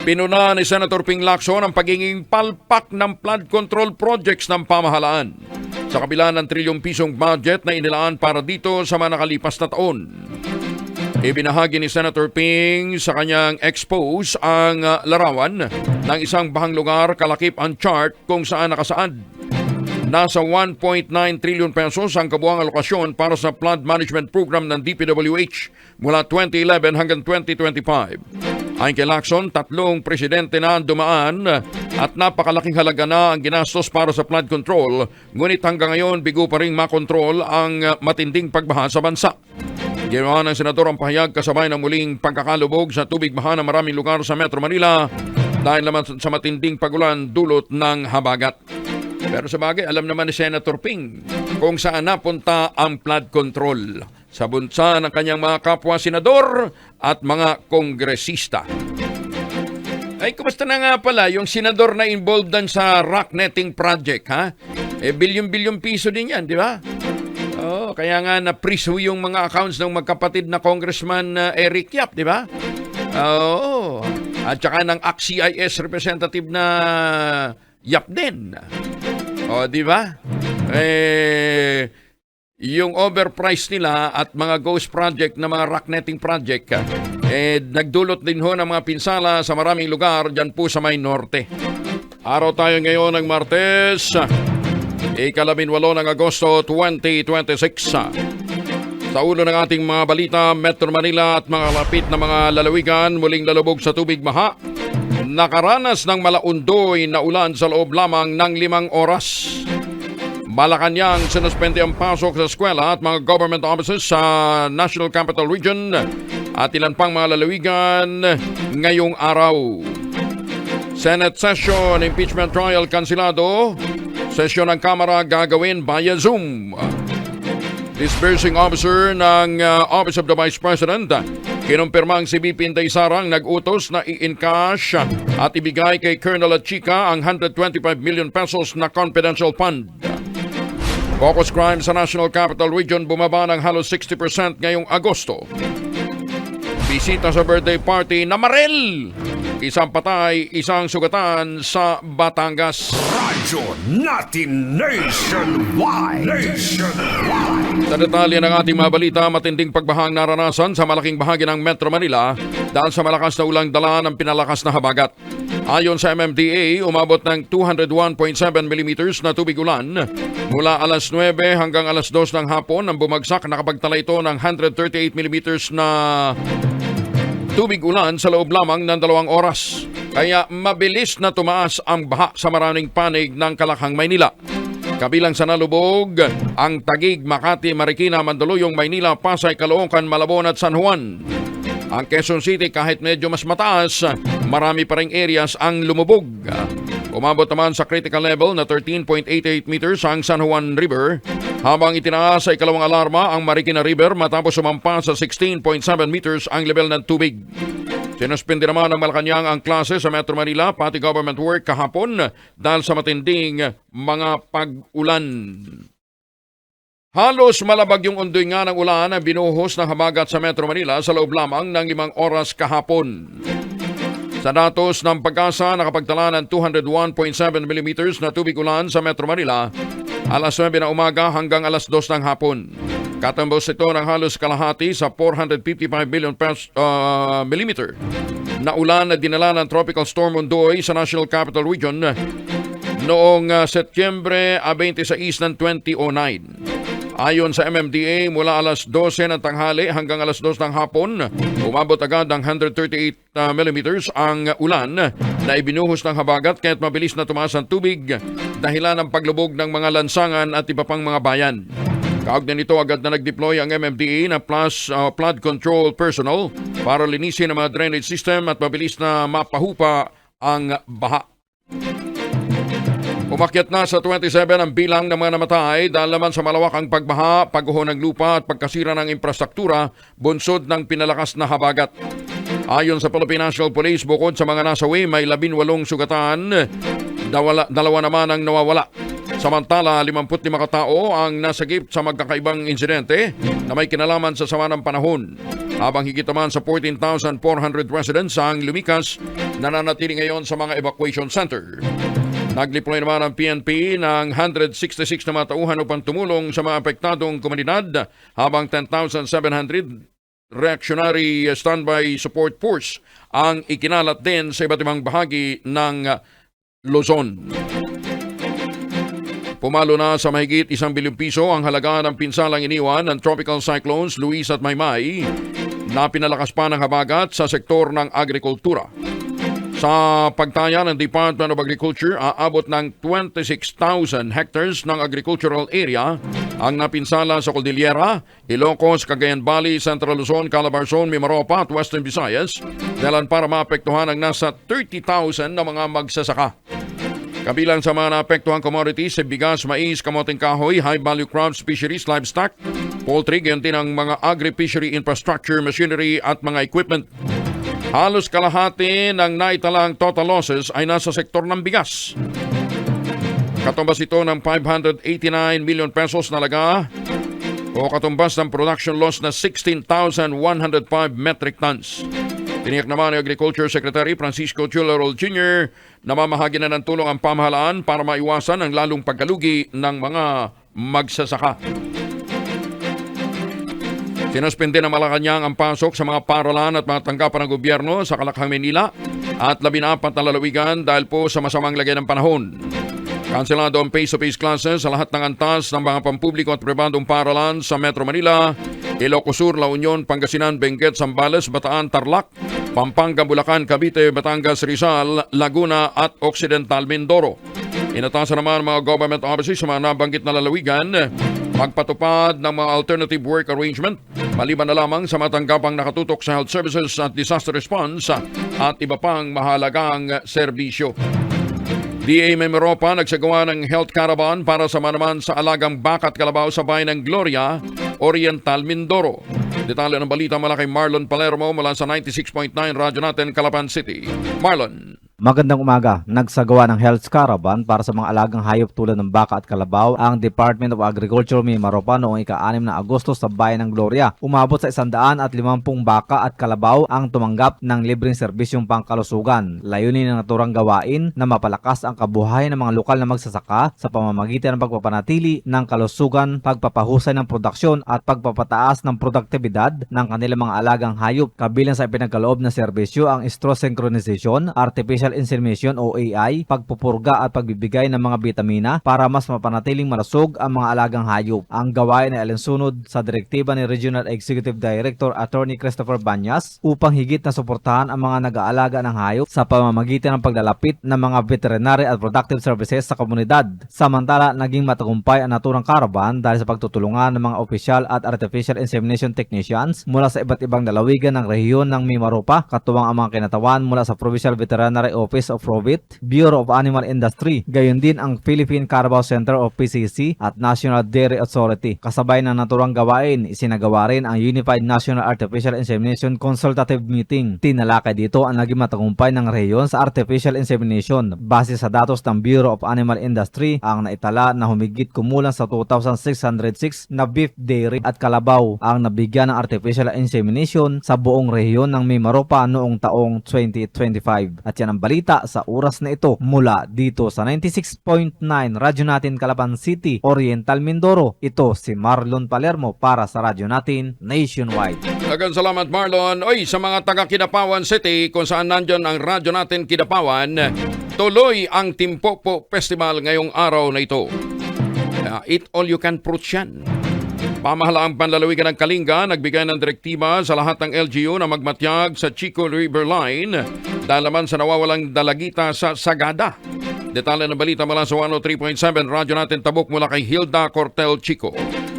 Pinuna ni Senator Ping Lacson ang pagiging palpak ng flood control projects ng pamahalaan sa kabila ng trilyong pisong budget na inilaan para dito sa mga nakalipas na taon. Ibinahagi ni Senator Ping sa kanyang expose ang larawan ng isang bahang lugar kalakip ang chart kung saan nakasaad. Nasa 1.9 trilyon pesos ang kabuang alokasyon para sa flood management program ng DPWH mula 2011 hanggang 2025. Ayon kay Lacson, 3 presidente na dumaan at napakalaking halaga na ang ginastos para sa flood control, ngunit hanggang ngayon bigo pa rin makontrol ang matinding pagbaha sa bansa. Ginawa ng senador ang pahayag kasabay ng muling pagkakalubog sa tubig baha ng maraming lugar sa Metro Manila dahil naman sa matinding pagulan dulot ng habagat. Pero sa bagay, alam naman ni Senator Ping kung saan napunta ang flood control sa bunsa ng kanyang mga kapwa senador at mga kongresista. Ay, kumusta na nga pala yung senador na involved dan sa rock netting project, ha? Bilyon-bilyon piso din yan, di ba? Oh, kaya nga na-freeze yung mga accounts ng magkapatid na Congressman Eric Yap, di ba? Oo. At saka ng ACT-CIS representative na Yap din. O, di ba? Yung overpriced nila at mga ghost project na mga rock netting project, nagdulot din ho ng mga pinsala sa maraming lugar dyan po sa may norte. Araw tayo ngayon ng Martes, 18 ng Agosto 2026. Sa ulo ng ating mga balita, Metro Manila at mga lapit na mga lalawigan muling lalubog sa tubig baha. Nakaranas ng malaundoy na ulan sa loob lamang ng 5 oras. Malacanang sinuspende ang pasok sa eskwela at mga government offices sa National Capital Region at ilan pang mga lalawigan ngayong araw. Senate session, impeachment trial kansilado. Sesyon ng Kamara gagawin via Zoom. Disbursing officer ng Office of the Vice President, kinumpirmang si VP Inday Sarang nag-utos na i-encash at ibigay kay Colonel Achika ang 125 million pesos na confidential fund. Focus crime sa National Capital Region bumaba ng halos 60% ngayong Agosto. Bisita sa birthday party na Marel. Isang patay, isang sugatan sa Batangas. Radyo natin nationwide. Sa detalye ng ating mga balita, matinding pagbahang naranasan sa malaking bahagi ng Metro Manila dahil sa malakas na ulang dala ng pinalakas na habagat. Ayon sa MMDA, umabot ng 201.7 mm na tubig ulan mula alas 9 hanggang alas 2 ng hapon nang bumagsak. Nakapagtala ito ng 138 mm na tubig ulan sa loob lamang ng 2 oras. Kaya mabilis na tumaas ang baha sa maraming panig ng Kalakhang, Maynila. Kabilang sa nalubog ang Taguig, Makati, Marikina, Mandaluyong, Maynila, Pasay, Caloocan, Malabon at San Juan. Ang Quezon City kahit medyo mas mataas, marami pa ring areas ang lumubog. Umabot naman sa critical level na 13.88 meters ang San Juan River, habang itinaas sa ikalawang alarma ang Marikina River matapos sumampa sa 16.7 meters ang level ng tubig. Sinuspindi naman ng Malacanang ang klase sa Metro Manila pati government work kahapon dahil sa matinding mga pag-ulan. Halos malabag yung undoy nga ng ulan na binuhos ng habagat sa Metro Manila sa loob lamang ng 5 oras kahapon. Sa datos ng Pag-asa, nakapagtala ng 201.7 mm na tubig ulan sa Metro Manila alas 9 na umaga hanggang alas 2 ng hapon. Katambos ito ng halos kalahati sa 455 millimeter na ulan na dinala ng Tropical Storm Undoy sa National Capital Region noong Setyembre 26 ng 2009. Ayon sa MMDA, mula alas 12 ng tanghali hanggang alas 2 ng hapon, umabot agad ng 138 millimeters ang ulan na ibinuhos ng habagat kaya't mabilis na tumaas ang tubig dahilan ng paglubog ng mga lansangan at iba pang mga bayan. Kaugnay nito, agad na nag-deploy ang MMDA na flood control personnel para linisin ang mga drainage system at mabilis na mapahupa ang baha. Umakyat na sa 27 ang bilang ng mga namatay dahil naman sa malawakang pagbaha, pagguho ng lupa at pagkasira ng infrastruktura bunsod ng pinalakas na habagat. Ayon sa Philippine National Police, bukod sa mga nasawi, may 18 sugatan, dalawa naman ang nawawala. Samantala, 55 katao ang nasagip sa magkakaibang insidente na may kinalaman sa sama ng panahon. Habang higit naman sa 14,400 residents ang lumikas nananatili ngayon sa mga evacuation center. Nag-deploy naman ang PNP ng 166 na mga tauhan upang tumulong sa mga apektadong komunidad habang 10,700 reactionary standby support force ang ikinalat din sa iba't ibang bahagi ng Luzon. Pumalo na sa mahigit 1 bilyong piso ang halaga ng pinsalang iniwan ng tropical cyclones Luis at Maymay na pinalakas pa ng habagat sa sektor ng agrikultura. Sa pagtaya ng Department of Agriculture, aabot ng 26,000 hectares ng agricultural area ang napinsala sa Cordillera, Ilocos, Cagayan Valley, Central Luzon, Calabarzon, Mimaropa at Western Visayas, dahilan para maapektuhan ng nasa 30,000 na mga magsasaka. Kabilang sa mga naapektuhang commodities sa bigas, mais, kamoting kahoy, high-value crops, fisheries, livestock, poultry, ganyan din ang mga agri-fishery infrastructure, machinery at mga equipment. Halos kalahati ng naitalang total losses ay nasa sektor ng bigas. Katumbas ito ng 589 million pesos na laga o katumbas ng production loss na 16,105 metric tons. Tiniyak naman ni Agriculture Secretary Francisco Chularol Jr. na mamahagi na ng tulong ang pamahalaan para maiwasan ang lalong pagkalugi ng mga magsasaka. Sinuspende ng Malacanang ang pasok sa mga paralan at mga tanggapan ng gobyerno sa Kalakhang, Maynila at 14 na lalawigan dahil po sa masamang lagay ng panahon. Kanselado ang face-to-face classes sa lahat ng antas ng mga pampubliko at pribadong paralan sa Metro Manila, Ilocos Sur, La Union, Pangasinan, Benguet, Zambales, Bataan, Tarlac, Pampanga, Bulacan, Cavite, Batangas, Rizal, Laguna at Occidental Mindoro. Inatasan naman mga government offices sa mga nabanggit na lalawigan magpatupad ng mga alternative work arrangement maliban na lamang sa matanggapang nakatutok sa health services at disaster response at iba pang mahalagang serbisyo. DA Mimaropa nagsagawa ng health caravan para sa manaman sa alagang baka at kalabaw sa bayan ng Gloria, Oriental, Mindoro. Detalye ng balita mula kay Marlon Palermo mula sa 96.9 Radyo Natin, Calapan City. Marlon. Magandang umaga. Nagsagawa ng health caravan para sa mga alagang hayop tulad ng baka at kalabaw ang Department of Agriculture Mimaropa noong ika-6 na Agosto sa bayan ng Gloria. Umabot sa 150 baka at kalabaw ang tumanggap ng libreng serbisyong pangkalusugan. Layunin ng naturang gawain na mapalakas ang kabuhayan ng mga lokal na magsasaka sa pamamagitan ng pagpapanatili ng kalusugan, pagpapahusay ng produksyon at pagpapataas ng produktibidad ng kanilang mga alagang hayop. Kabilang sa ipinagkaloob na serbisyo ang straw synchronization, artificial insemination o AI, pagpupurga at pagbibigay ng mga bitamina para mas mapanatiling malusog ang mga alagang hayop. Ang gawain ay alinsunod sa direktiba ni Regional Executive Director Attorney Christopher Banyas upang higit na suportahan ang mga nag-aalaga ng hayop sa pamamagitan ng paglalapit ng mga veterinary at productive services sa komunidad. Samantala, naging matagumpay ang naturang caravan dahil sa pagtutulungan ng mga opisyal at artificial insemination technicians mula sa iba't ibang lalawigan ng rehiyon ng Mimaropa, katuwang ang mga kinatawan mula sa Provincial Veterinary Office of Provit, Bureau of Animal Industry, gayon din ang Philippine Carabao Center of PCC at National Dairy Authority. Kasabay ng naturang gawain, isinagawa rin ang Unified National Artificial Insemination Consultative Meeting. Tinalakay dito ang naging matagumpay ng rehiyon sa artificial insemination. Base sa datos ng Bureau of Animal Industry, ang naitala na humigit kumulang sa 2,606 na beef dairy at kalabaw ang nabigyan ng artificial insemination sa buong rehiyon ng Mimaropa noong taong 2025. At yan ang balita sa oras na ito mula dito sa 96.9 Radyo Natin Calapan City, Oriental, Mindoro. Ito si Marlon Palermo para sa Radyo Natin Nationwide. Daghang salamat Marlon. Oy, sa mga taga Kidapawan City kung saan nandyan ang Radyo Natin Kidapawan, tuloy ang Timpopo Festival ngayong araw na ito. Eat all you can fruit yan. Pamahalaang panlalawigan ng Kalinga nagbigay ng direktiba sa lahat ng LGU na magmatyag sa Chico River Line dahil naman sa nawawalang dalagita sa Sagada. Detalye ng balita mula sa 103.7 Radyo Natin Tabuk mula kay Hilda Cortel Chico.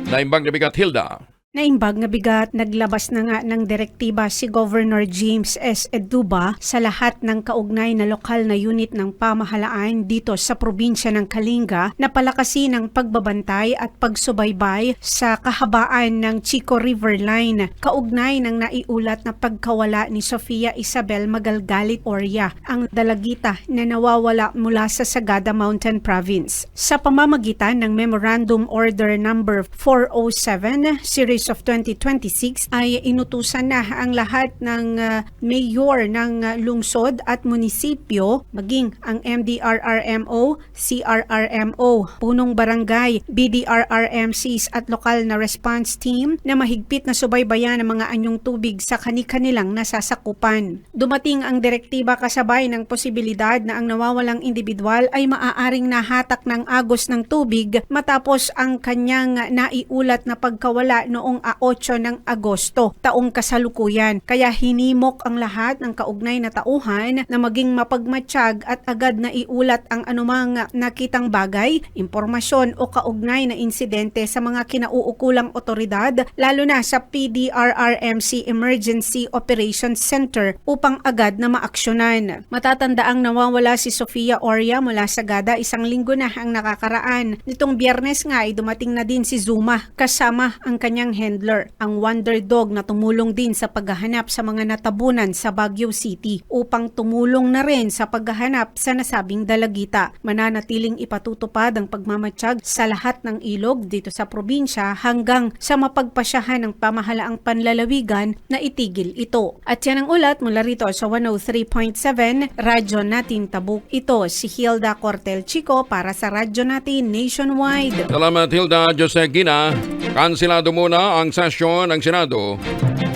Naimbang na bigat, Hilda. Naimbag na bigat, naglabas na nga ng direktiba si Governor James S. Eduba sa lahat ng kaugnay na lokal na unit ng pamahalaan dito sa probinsya ng Kalinga na palakasin ang pagbabantay at pagsubaybay sa kahabaan ng Chico River Line kaugnay ng naiulat na pagkawala ni Sofia Isabel Magalgalit Oria, ang dalagita na nawawala mula sa Sagada Mountain Province. Sa pamamagitan ng Memorandum Order Number 407 Series August of 2026 ay inutusan na ang lahat ng mayor ng lungsod at munisipyo, maging ang MDRRMO, CRRMO, punong barangay, BDRRMCs at lokal na response team na mahigpit na subaybayan ang mga anyong tubig sa kani-kanilang nasasakupan. Dumating ang direktiba kasabay ng posibilidad na ang nawawalang individual ay maaaring nahatak ng agos ng tubig matapos ang kanyang naiulat na pagkawala noong 8 ng Agosto, taong kasalukuyan. Kaya hinimok ang lahat ng kaugnay na tauhan na maging mapagmatsyag at agad na iulat ang anumang nakitang bagay, impormasyon o kaugnay na insidente sa mga kinauukulang otoridad, lalo na sa PDRRMC Emergency Operations Center upang agad na maaksyonan. Matatandaang nawawala si Sofia Oria mula sa Gada 1 linggo na ang nakakaraan. Nitong Biyernes nga ay dumating na din si Zuma kasama ang kanyang handler, ang Wonder Dog na tumulong din sa paghahanap sa mga natabunan sa Baguio City upang tumulong na rin sa paghahanap sa nasabing dalagita. Mananatiling ipatutupad ang pagmamatsyag sa lahat ng ilog dito sa probinsya hanggang sa mapagpasyahan ng pamahalaang panlalawigan na itigil ito. At yan ang ulat mula rito sa 103.7 Radyo Natin Tabuk. Ito si Hilda Cortel Chico para sa Radyo Natin Nationwide. Salamat Hilda Josegina. Kansilado muna ang sesyon ng Senado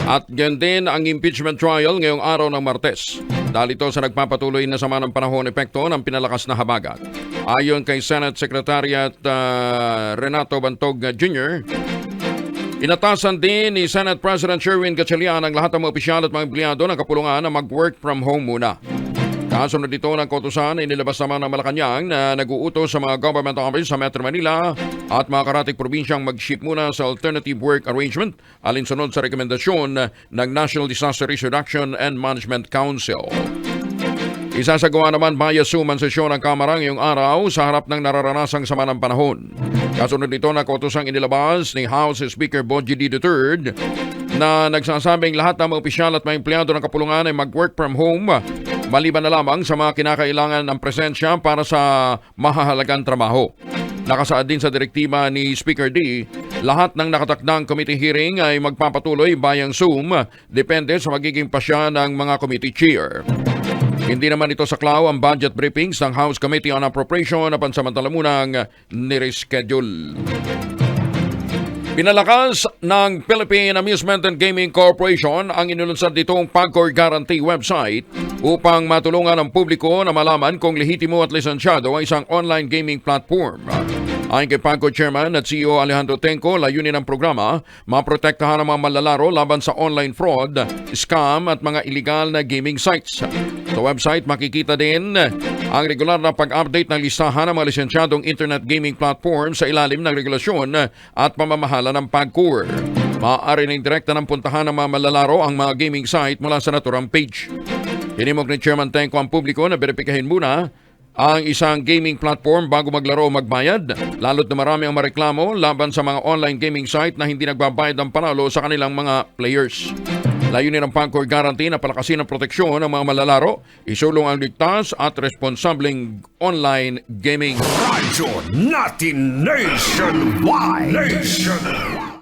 at yan din ang impeachment trial ngayong araw ng Martes. Dahil ito sa nagpapatuloy na sama ng panahon epekto ng pinalakas na habagat. Ayon kay Senate Secretariat Renato Bantog Jr., inatasan din ni Senate President Sherwin Gatchalian ang lahat ng mga opisyal at mga empleyado ng kapulungan na mag-work from home muna. Kasunod dito ng kautusan ay nilabas naman ng Malacanang na nag-uutos sa mga government office sa Metro Manila at mga karatig probinsyang mag-ship muna sa alternative work arrangement alinsunod sa rekomendasyon ng National Disaster Risk Reduction and Management Council. Isasagawa naman via Zoom ang sesyon ng Kamara ngayong araw sa harap ng nararanasang sama ng panahon. Kasunod nito na kautusang inilabas ni House Speaker Bogie D. III na nagsasabing lahat ng mga opisyal at mga empleyado ng kapulungan ay mag-work from home maliban na lamang sa mga kinakailangan ng presensya para sa mahahalagang trabaho. Nakasaad din sa direktiba ni Speaker D, lahat ng nakatakdang committee hearing ay magpapatuloy bayang Zoom depende sa magiging pasya ng mga committee chair. Hindi naman ito saklaw ang budget briefings ng House Committee on Appropriation na pansamantala munang nireschedule. Pinalakas ng Philippine Amusement and Gaming Corporation ang inulunsad nitong PAGCOR Guarantee website upang matulungan ang publiko na malaman kung lehitimo at lisensyado ang isang online gaming platform. Ayon kay PAGCOR Chairman at CEO Alejandro Tenco, layunin ng programa, maprotektahan ang mga manlalaro laban sa online fraud, scam at mga illegal na gaming sites. Sa website makikita din ang regular na pag-update ng listahan ng mga lisensyadong internet gaming platform sa ilalim ng regulasyon at pamamahala ng PAGCOR. Maaari rin direkta ng puntahan ng mga manlalaro ang mga gaming site mula sa naturang page. Hinimok ni Chairman Tenco ang publiko na beripikahin muna ang isang gaming platform bago maglaro o magbayad, lalo't na marami ang mareklamo laban sa mga online gaming site na hindi nagbabayad ng panalo sa kanilang mga players. Layunin ng PAGCOR Guarantee na palakasin ang proteksyon ng mga malalaro, isulong ang ligtas at responsableng online gaming. Radyo Natin Nationwide.